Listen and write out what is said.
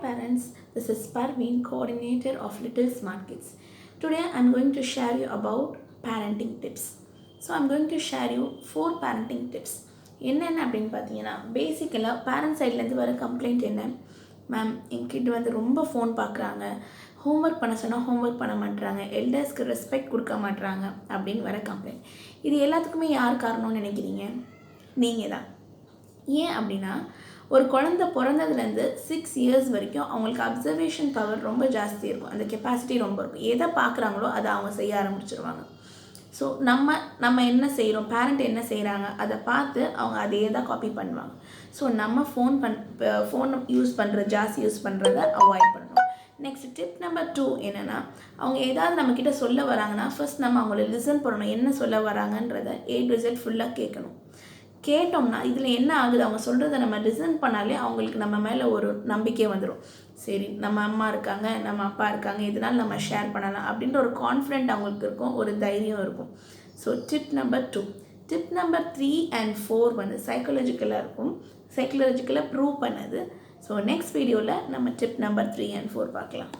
parents, this is Parveen, coordinator of Little Smart Kids. Today I'm going to share you about parenting tips. So I'm going to share you 4 parenting tips. என்னென்ன அப்படின்னு பார்த்தீங்கன்னா பேசிக்கலாக parent சைட்லேருந்து வர complaint என்ன, ma'am என் கிட்ட வந்து ரொம்ப ஃபோன் பார்க்குறாங்க, ஹோம்ஒர்க் பண்ண சொன்னால் ஹோம்ஒர்க் பண்ண மாட்டுறாங்க, எல்டர்ஸ்க்கு ரெஸ்பெக்ட் கொடுக்க மாட்டுறாங்க அப்படின்னு வர கம்ப்ளைண்ட். இது எல்லாத்துக்குமே யார் காரணம்னு நினைக்கிறீங்க? நீங்கள் தான். ஏன் அப்படின்னா ஒரு குழந்தை பிறந்ததுலேருந்து 6 இயர்ஸ் வரைக்கும் அவங்களுக்கு அப்சர்வேஷன் பவர் ரொம்ப ஜாஸ்தி இருக்கும், அந்த கெப்பாசிட்டி ரொம்ப இருக்கும். எதை பார்க்குறாங்களோ அதை அவங்க செய்ய ஆரம்பிச்சிருவாங்க. ஸோ நம்ம என்ன செய்கிறோம், பேரண்ட் என்ன செய்கிறாங்க அதை பார்த்து அவங்க அதே தான் காப்பி பண்ணுவாங்க. ஸோ நம்ம ஃபோன் ஜாஸ்தி யூஸ் பண்ணுறத அவாய்ட் பண்ணணும். நெக்ஸ்ட் டிப் நம்பர் 2 என்னென்னா, அவங்க ஏதாவது நம்மக்கிட்ட சொல்ல வராங்கன்னா ஃபர்ஸ்ட் நம்ம அவங்கள லிசன் பண்ணணும். என்ன சொல்ல வராங்கன்றதை A to Z ஃபுல்லாக கேட்கணும். கேட்டோம்னா இதில் என்ன ஆகுது, அவங்க சொல்கிறத நம்ம லிசன் பண்ணாலே அவங்களுக்கு நம்ம மேலே ஒரு நம்பிக்கை வந்துடும். சரி, நம்ம அம்மா இருக்காங்க, நம்ம அப்பா இருக்காங்க, இதனால் நம்ம ஷேர் பண்ணலாம் அப்படின்ற ஒரு கான்ஃபிடென்ட் அவங்களுக்கு இருக்கும், ஒரு தைரியம் இருக்கும். So tip number 2. Tip number 3 and 4 வந்து சைக்காலஜிக்கலாக இருக்கும், சைக்காலஜிக்கலாக ப்ரூவ் பண்ணது. ஸோ நெக்ஸ்ட் வீடியோவில் நம்ம டிப் நம்பர் 3 and 4 பார்க்கலாம்.